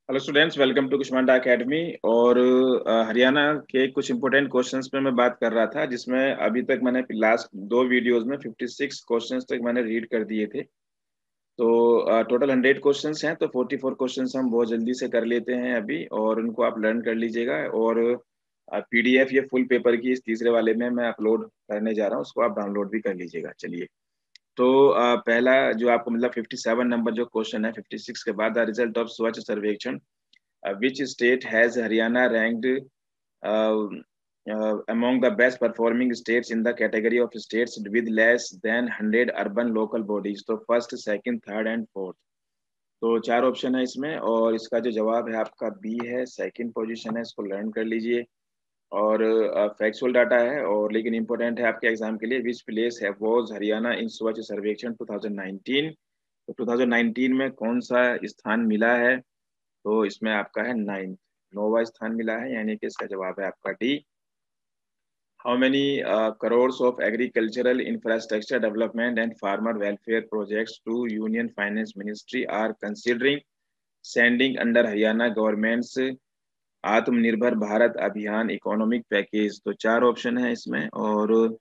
Hello students, welcome to Kushmanda Academy. और हरियाणा के कुछ इंपॉर्टेंट क्वेश्चंस पे मैं बात कर रहा था, जिसमें अभी तक मैंने लास्ट दो वीडियोस में 56 क्वेश्चंस तक मैंने रीड कर दिए थे। तो टोटल 100 क्वेश्चंस हैं, तो 44 क्वेश्चंस हम बहुत जल्दी से कर लेते हैं अभी, और उनको आप लर्न कर लीजिएगा। और पीडीएफ ये फुल पेपर की इस तीसरे वाले में मैं अपलोड करने जा रहा हूँ, उसको आप डाउनलोड भी कर लीजिएगा। चलिए, तो पहला जो आपको मतलब 57 नंबर जो क्वेश्चन है, 56 के बाद, द रिजल्ट ऑफ स्वच्छ सर्वेक्षण, which state has Haryana ranked among the best performing states in the category of states with less than 100 urban local bodies? तो first, second, third and fourth, तो चार option है इसमें, और इसका जो जवाब है आपका बी है, सेकंड पोजीशन है। इसको लर्न कर लीजिए। और फैक्चुअल डाटा है, और लेकिन इंपॉर्टेंट है आपके एग्जाम के लिए। विच प्लेस है वॉज हरियाणा इन स्वच्छ सर्वेक्षण 2019? तो 2019 में कौन सा स्थान मिला है? तो इसमें आपका है 9th, 9वां स्थान मिला है, यानी कि इसका जवाब है आपका D. How many crores of agricultural infrastructure development and farmer welfare projects to union finance ministry are considering sending under Haryana government's Atmanirbhar Bharat अभियान इकोनॉमिक पैकेज? तो चार ऑप्शन है इसमें, और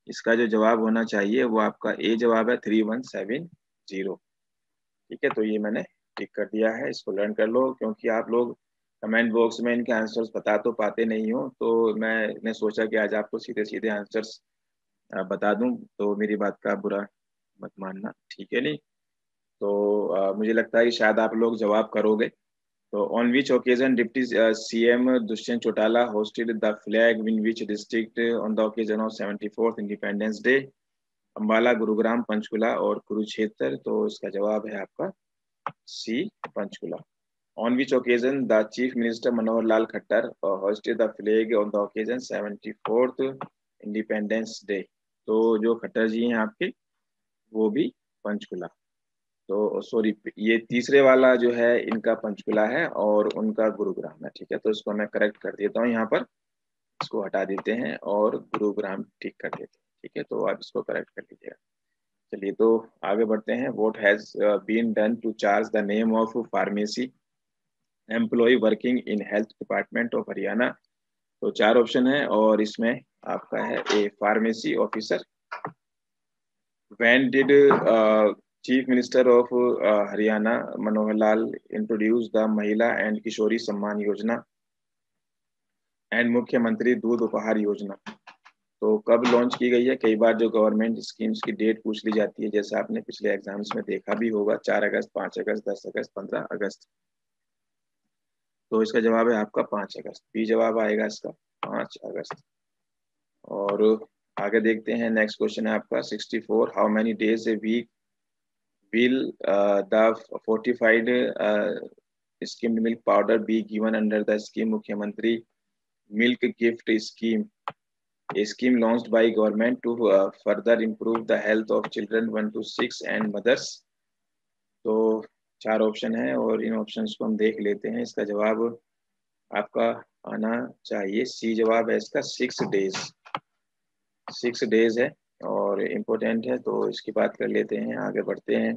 इसका जो जवाब होना चाहिए वो आपका ए जवाब है, 3170। ठीक है, तो ये मैंने टिक कर दिया है। इसको लर्न कर लो, क्योंकि आप लोग कमेंट बॉक्स में इनके आंसर्स बता तो पाते नहीं हो, तो मैंने सोचा कि आज आपको सीधे सीधे आंसर्स बता दूं, तो मेरी बात का बुरा मत मानना, ठीक है नहीं? तो मुझे लगता है कि शायद आप लोग जवाब करोगे। तो on which occasion deputy CM Dushyant Chautala hosted the flag in which district on the occasion of 74th independence day? Ambala, Gurugram, Panchkula और कुरुक्षेत्र। तो इसका जवाब है आपका सी, Panchkula. On which occasion the Chief Minister Manohar Lal Khattar hoisted the flag on the occasion 74th Independence Day? तो जो खट्टर जी हैं आपके, वो भी पंचकुला। तो सॉरी, ये तीसरे वाला जो है इनका पंचकुला है और उनका गुरुग्राम है। ठीक है, तो इसको मैं करेक्ट कर देता हूँ यहाँ पर, इसको हटा देते हैं और गुरुग्राम ठीक कर देते हैं। ठीक है, तो आप इसको करेक्ट कर लीजिएगा। चलिए, तो आगे बढ़ते हैं। What has been done to charge the name of pharmacy employ working in health department of Haryana? तो चार ऑप्शन है, और इसमें आपका है A, pharmacy officer. When did chief minister of Haryana Manohar Lal introduce the Mahila and Kishori Samman Yojana and मुख्यमंत्री दूध उपहार योजना? तो कब लॉन्च की गई है? कई बार जो गवर्नमेंट स्कीम्स की डेट पूछ ली जाती है, जैसे आपने पिछले एग्जाम्स में देखा भी होगा, 4 अगस्त, 5 अगस्त, 10 अगस्त, 15 अगस्त। तो इसका जवाब है आपका 5 अगस्त। बी जवाब आएगा इसका, 5 अगस्त। और आगे देखते हैं, नेक्स्ट क्वेश्चन है आपका 64। How many days a week will the fortified skimmed milk powder be given under the scheme Mukhyamantri milk gift scheme, a scheme launched by government to further improve the health of children 1 to 6 and mothers? तो चार option है, और इन options को हम देख लेते हैं। इसका जवाब आपका आना चाहिए सी जवाब है इसका, 6 डेज। 6 डेज है और इम्पोर्टेंट है, तो इसकी बात कर लेते हैं। आगे बढ़ते हैं।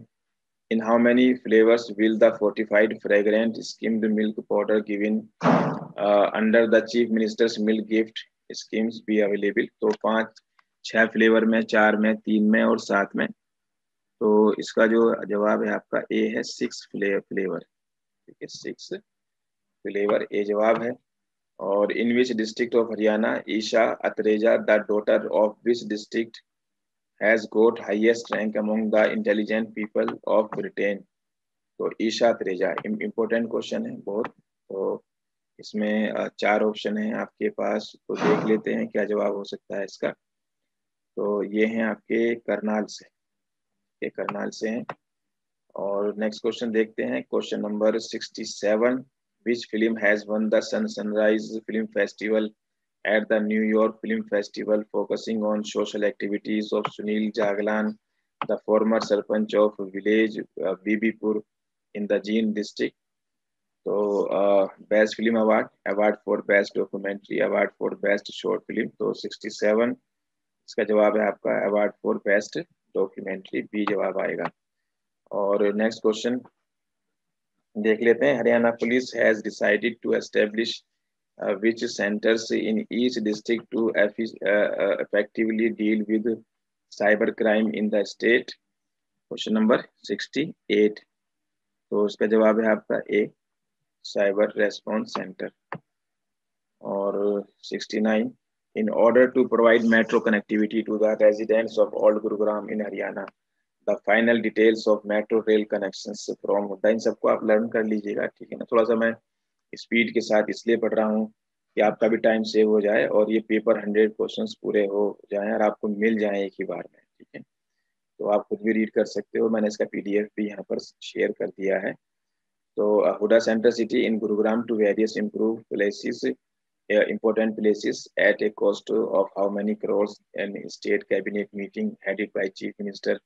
In how many flavours will the fortified fragrant skimmed milk powder given under the chief ministers milk gift schemes be available? तो 5-6 फ्लेवर में, 4 में, 3 में और 7 में। तो इसका जो जवाब है आपका ए है, 6 फ्लेवर। ठीक है, 6 फ्लेवर ए जवाब है। और in which district of Haryana Isha Atreja the daughter of which district has got highest rank among the intelligent people of Britain? तो ईशा अत्रेजा, इम्पोर्टेंट क्वेश्चन है बहुत। तो इसमें चार ऑप्शन है आपके पास, तो देख लेते हैं क्या जवाब हो सकता है इसका। तो ये हैं आपके करनाल से, ये करनाल से हैं। और नेक्स्ट क्वेश्चन देखते हैं, question number 67। Which film has one the sunrise film festival at the New York Film Festival, focusing on social activities of Sunil Jaglan, the former Sarpanch of village Bibipur in the Jean district? तो best film award, award for best documentary, award for best short film. तो 67 इसका जवाब है आपका, award for best documentary, B जवाब आएगा। और next question, देख लेते हैं। Haryana police has decided to establish which centers in each district to effectively deal with cyber crime in the state? Question number 68। तो इसका जवाब है आपका ए, साइबर रेस्पॉन्स सेंटर। और 69, in order to provide metro connectivity to the residents of Old Gurugram in Haryana, the final details of metro rail connections from, इन सबको आप learn कर लीजिएगा, ठीक है ना। थोड़ा सा मैं स्पीड के साथ इसलिए पढ़ रहा हूँ कि आपका भी टाइम सेव हो जाए और ये पेपर 100 क्वेश्चंस पूरे हो जाएं और आपको मिल जाएं एक ही बार में, ठीक है। तो आप खुद भी रीड कर सकते हो, मैंने इसका पीडीएफ भी यहाँ पर शेयर कर दिया है। तो Huda centre city in Gurugram to various improve places, important places at a cost of how many crores, and state cabinet meeting headed by chief minister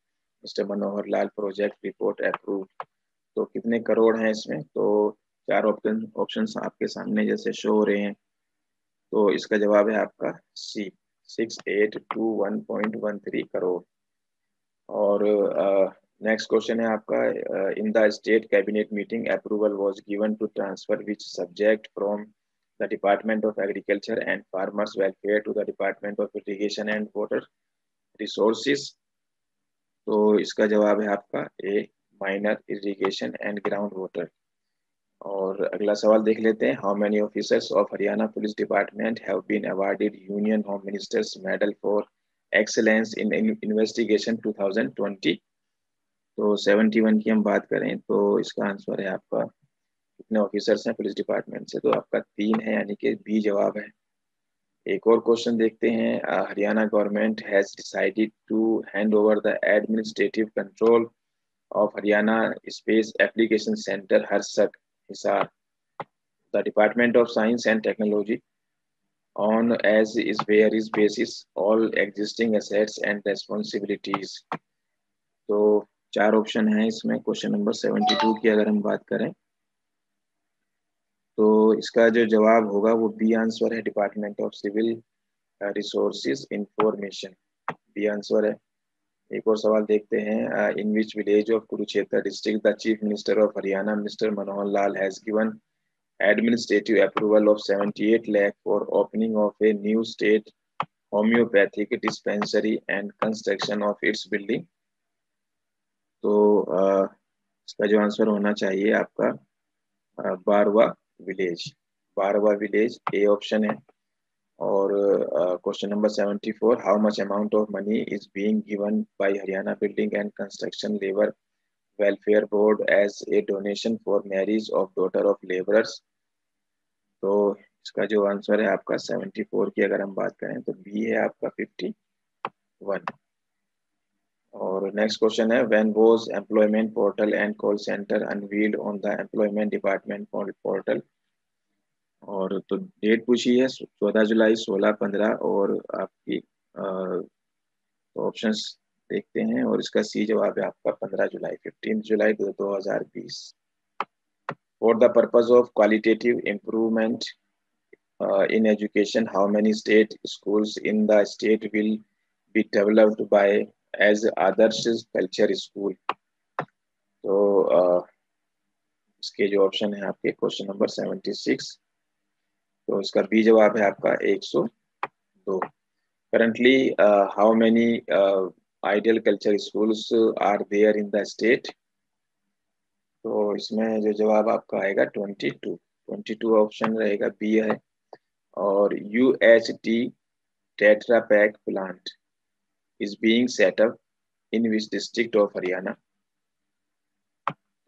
Mr. Manohar Lal, project report approved। तो कितने करोड़ हैं इसमें? तो चार ऑप्शंस आपके सामने जैसे show हो रहे हैं। तो इसका जवाब है आपका सी, 6821.13 करोड़। और नेक्स्ट क्वेश्चन है आपका, in the state cabinet meeting approval was given to transfer which subject from the department of agriculture and farmers welfare to the department of irrigation and water resources? तो इसका जवाब है आपका A, minor irrigation and ground water. और अगला सवाल देख लेते हैं। How many officers of Haryana police department have been awarded union home minister's medal for excellence in investigation 2020? तो 71 की हम बात करें तो इसका आंसर है आपका, कितने ऑफिसर्स हैं पुलिस डिपार्टमेंट से? तो आपका 3 है, यानी कि बी जवाब है। एक और क्वेश्चन देखते हैं। Haryana government has decided to hand over the administrative control of Haryana space application centre हरसक Hisar the Department of Science and Technology on as is where is basis all existing assets and responsibilities। तो चार option है इसमें। Question number 72 की अगर हम बात करें तो इसका जो जवाब होगा वो बी आंसर है, department of civil resources information, B answer है। एक और सवाल देखते हैं। In which village of Kurukshetra district the chief minister of Haryana mister Manohar Lal has given administrative approval of 78 lakh for opening of a new state homeopathic dispensary and construction of its building? तो इसका जो answer होना चाहिए आपका बारवा विलेज, बारवा village ए option है। और question number 74, how much amount of money is being given by Haryana building and construction labour welfare board as a donation for marriage of daughter of labourers? तो इसका जो आंसर है आपका 74 की अगर हम बात करें तो बी है आपका 51। और नेक्स्ट क्वेश्चन है, when was employment portal and call centre unveiled on the employment department portal? और तो डेट पूछी है 14 जुलाई, 16, 15 और आपकी ऑप्शंस देखते हैं। और इसका सी जवाब है आपका 15 जुलाई, 15 जुलाई 2020। For the purpose of qualitative improvement in education, how many state schools in the state will be developed by as Adarsh Culture School? तो इसके जो ऑप्शन है आपके क्वेश्चन नंबर 76, तो इसका बी जवाब है आपका 102। Currently how many ideal culture schools are there in the state? तो इसमें जो जवाब आपका आएगा 22 ऑप्शन रहेगा, बी है। और UHT Tetra Pak plant is being set up in which district of Haryana?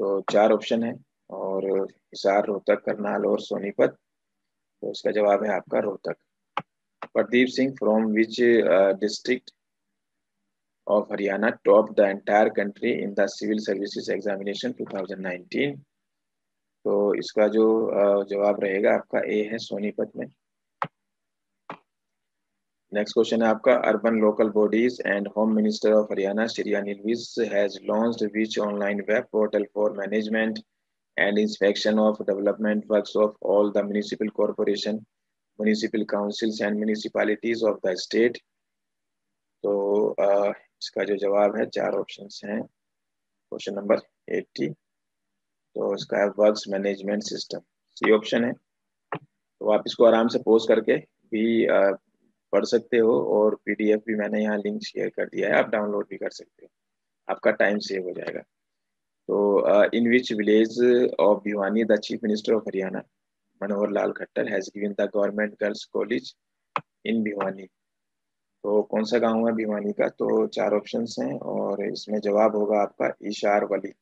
तो चार ऑप्शन है, और हिसार, रोहतक, करनाल और सोनीपत। तो इसका जवाब है आपका Rohtak. Pradeep Singh from which district of Haryana topped the entire country in the civil services examination 2019? तो इसका जो जवाब रहेगा आपका ए है, सोनीपत में। नेक्स्ट क्वेश्चन है आपका, urban local bodies and home minister of Haryana Shri Anil Vij has launched which online web portal for management and inspection of development works of all the municipal corporation, municipal councils and municipalities of the state? तो इसका जो जवाब है, चार options हैं। Question number 80, तो इसका है works management system, C option है। तो आप इसको आराम से पोस्ट करके भी पढ़ सकते हो, और पीडीएफ भी मैंने यहाँ लिंक शेयर कर दिया है, आप डाउनलोड भी कर सकते हो, आपका टाइम सेव हो जाएगा। तो in which village of Bhiwani the chief minister of Haryana Manohar Lal Khattar has given the government girls college in Bhiwani. तो कौन सा गांव है भिवानी का? तो चार ऑप्शंस हैं, और इसमें जवाब होगा आपका इशार वली।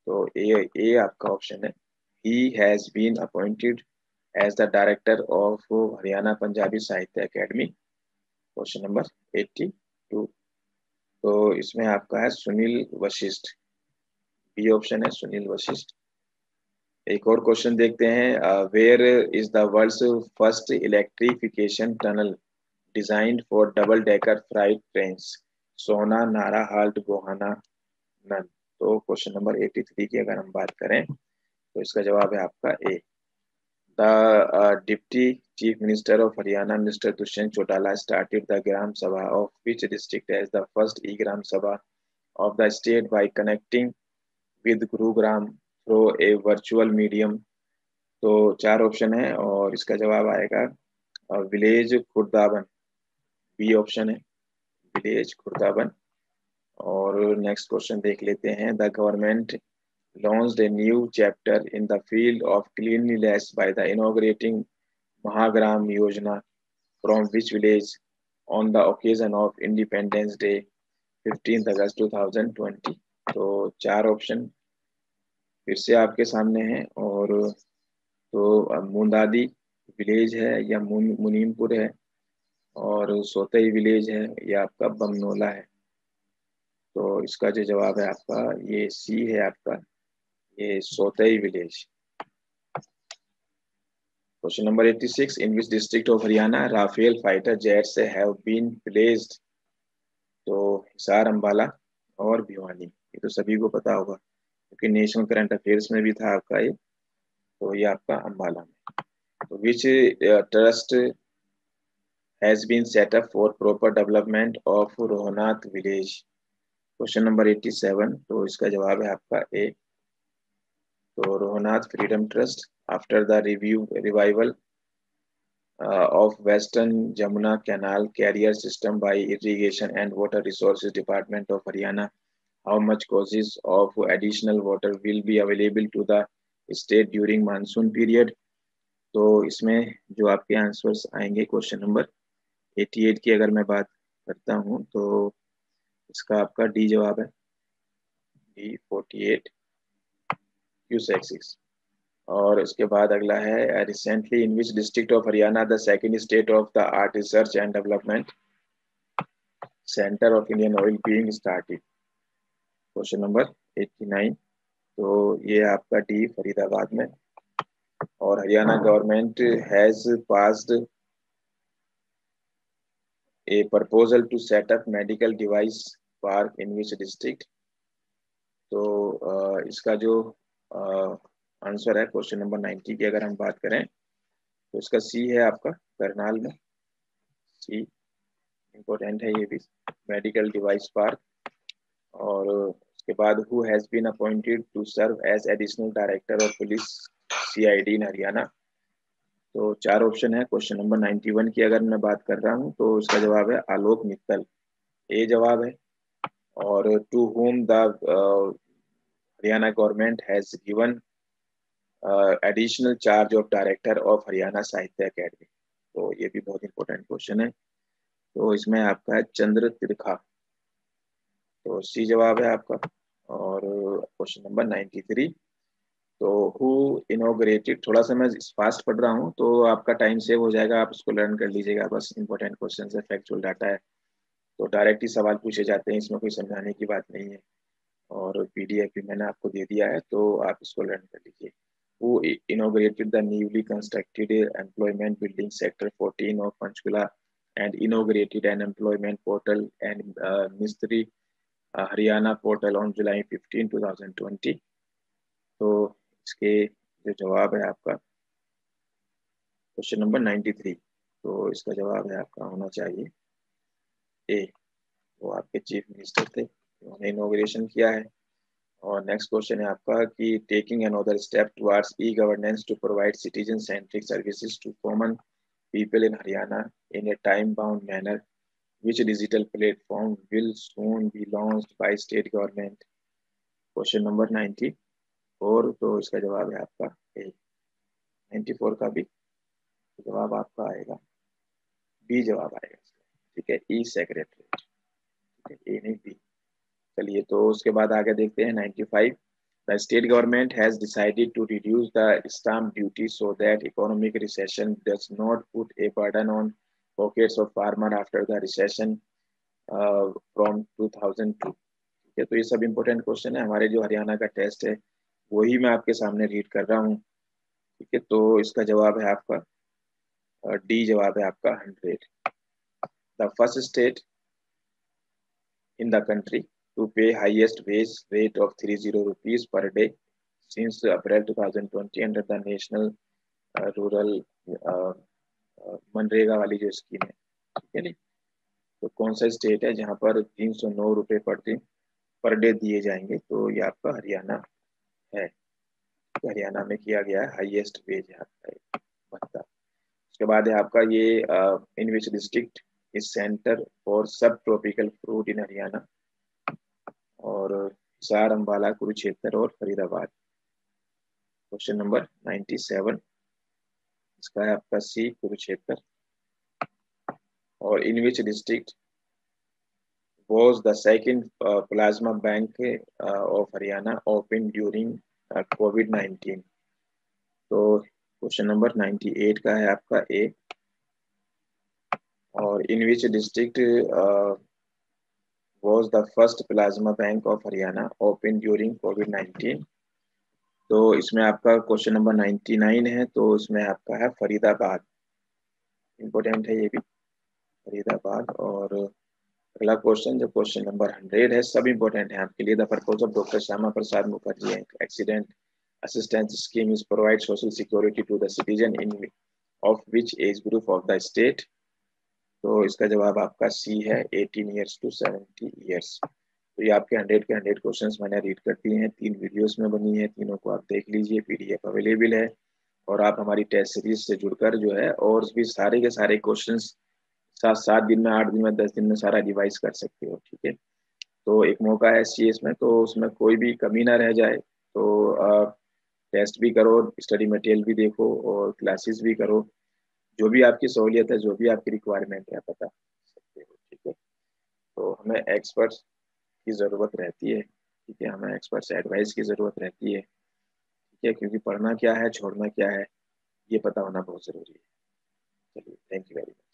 तो ए आपका ऑप्शन है। He has been appointed as the director of Haryana Punjabi Sahitya Academy, question number 82। तो इसमें आपका है सुनील वशिष्ठ, बी ऑप्शन है सुनील वशिष्ठ। एक और क्वेश्चन देखते हैं, where is the world's first electrification tunnel designed for double decker freight trains, Sohna, Nara, halt, Gohana, none. तो क्वेश्चन नंबर 83 की अगर हम बात करें तो इसका जवाब है आपका A. The deputy chief minister of Haryana mister Dushyant Chautala started the gram sabha of which district as the first E gram sabha of the state by connecting with Gurugram through a virtual medium. तो चार ऑप्शन है, और इसका जवाब आएगा विलेज खुर्दाबन, बी ऑप्शन है विलेज खुर्दाबन। और next question देख लेते हैं, the government launched a new chapter in the field of cleanliness by the inaugurating Mahagram Yojana from which village on the occasion of Independence Day 15th August 2020। तो चार option फिर से आपके सामने हैं, और तो मुंदादी विलेज है या मुनीमपुर है, और सोतई विलेज है या आपका बमनोला है। तो इसका जो जवाब है आपका ये सी है आपका, ये Sotai village. Question number 86, in which district of Haryana Rafale fighter jets have been placed? तो हिसार, अंबाला और भिवानी, ये तो सभी को पता होगा क्योंकि नेशनल करंट अफेयर्स में भी था आपका ये। तो ये आपका अंबाला में। तो which trust has been set up for proper development of Rohnath village? Question number 87, तो इसका जवाब है आपका ए। तो Rohnath freedom trust after the revival of Western Jamuna Canal Carrier System by Irrigation and Water Resources Department of Haryana, how much causes of additional water will be available to the state during monsoon period? तो इसमें जो आपके answers आएंगे question number 88 की अगर मैं बात करता हूँ तो इसका आपका डी जवाब है, डी 48 क्यूसेक। और इसके बाद अगला है, recently in which district of Haryana the second state of the art research and development centre of Indian Oil being started. Question number 89, तो ये आपका डी फरीदाबाद में। और Haryana government has passed a proposal to set up medical device park in which district. तो इसका जो answer है question number 90 की अगर हम बात करें तो इसका सी है आपका करनाल में, सी इम्पोर्टेंट है ये भी, मेडिकल डिवाइस पार्क। और उसके बाद who has been appointed to serve as additional director of police CID in Haryana. तो चार ऑप्शन है, क्वेश्चन नंबर 91 की अगर मैं बात कर रहा हूँ तो इसका जवाब है आलोक मित्तल, ए जवाब है। और to whom the Haryana government has given additional charge of director of Haryana Sahitya Academy. तो ये भी बहुत इंपॉर्टेंट क्वेश्चन है। तो इसमें आपका है चंद्र त्रिखा, तो सी जवाब है आपका। और क्वेश्चन नंबर 93, तो हु इनोग्रेटेड, थोड़ा सा मैं फास्ट पढ़ रहा हूँ तो आपका टाइम सेव हो जाएगा, आप इसको लर्न कर लीजिएगा, बस इंपॉर्टेंट क्वेश्चन है, फैक्चुअल डाटा है, तो डायरेक्ट ही सवाल पूछे जाते हैं, इसमें कोई समझाने की बात नहीं है। और पीडीएफ भी मैंने आपको दे दिया है, तो आप इसको लर्न कर लीजिए। Who inaugurated the newly constructed employment building sector 14 of Panchkula and inaugurated an employment portal and Mistri Haryana portal on July 15, 2020? तो इसके जो जवाब है आपका क्वेश्चन नंबर 93, तो इसका जवाब है आपका होना चाहिए ए। वो आपके चीफ मिनिस्टर थे, उन्होंने इनोग्रेशन किया है। और नेक्स्ट क्वेश्चन है आपका कि taking another step towards E governance to provide citizen centric services to common people in Haryana in a time bound manner which digital platform will soon be launched by state government? Question number 94, तो इसका जवाब है आपका ए। 94 का भी जवाब आपका आएगा बी, जवाब आएगा। ठीक है, ई सेक्रेटरी। ठीक है, ए नहीं बी। चलिए, तो उसके बाद आगे देखते हैं 95। The state government has decided to reduce the stamp duty so that economic recession does not put a burden on pockets of farmer after the recession from 2002। ठीक है, तो ये सब इम्पोर्टेंट क्वेश्चन है। हमारे जो हरियाणा का टेस्ट है वही मैं आपके सामने रीड कर रहा हूँ। ठीक है, तो इसका जवाब है आपका डी, जवाब है आपका 100। The first state in the country to pay highest wage rate of 30 rupees per day since April 2020 under the national rural MNREGA वाली जो स्कीम है। ठीक है नहीं, तो कौन सा स्टेट है जहां पर 309 रुपए पर दिन पर डे दिए जाएंगे? तो ये आपका हरियाणा है। हरियाणा में किया गया है हाईएस्ट वेज यहाँ का भत्ता। उसके बाद है आपका ये in which district is centre for sub tropical fruit in Haryana? और हिसार, अम्बाला, कुरुक्षेत्र और फरीदाबाद। क्वेश्चन नंबर 97, इसका है आपका सी, कुरुक्षेत्र। और in which district was the second plasma bank of Haryana opened during COVID-19? तो क्वेश्चन नंबर 98 का है आपका ए। और in which district was the first plasma bank of Haryana opened during COVID-19? तो इसमें आपका क्वेश्चन नंबर 99 है, तो इसमें आपका है फरीदाबाद। इम्पोर्टेंट है ये भी, फरीदाबाद। और अगला क्वेश्चन जो क्वेश्चन नंबर 100 है, सब इम्पोर्टेंट है आपके लिए। The purpose of doctor Shyama Prasad Mukherjee accident assistance scheme is provide social security to the citizen in of which age group of the state? तो इसका जवाब आपका सी है, 18 ईयर्स टू 70 ईयर्स। तो ये आपके 100 के 100 क्वेश्चंस मैंने रीड कर दिए हैं, 3 वीडियोस में बनी है, तीनों को आप देख लीजिए, पीडीएफ अवेलेबल है। और आप हमारी टेस्ट सीरीज से जुड़कर जो है और भी सारे के सारे क्वेश्चंस 7 दिन में, 8 दिन में, 10 दिन में सारा रिवाइज कर सकते हो। ठीक है, तो एक मौका है सीएस में, तो उसमें कोई भी कमी ना रह जाए। तो टेस्ट भी करो, स्टडी मटेरियल भी देखो और क्लासेस भी करो। जो भी आपकी सहूलियत है, जो भी आपकी रिक्वायरमेंट है, आप बता सकते हो। ठीक है, तो हमें एक्सपर्ट्स की ज़रूरत रहती है। ठीक है, हमें एक्सपर्ट्स एडवाइस की ज़रूरत रहती है। ठीक है, क्योंकि पढ़ना क्या है, छोड़ना क्या है, ये पता होना बहुत ज़रूरी है। चलिए, थैंक यू वेरी मच।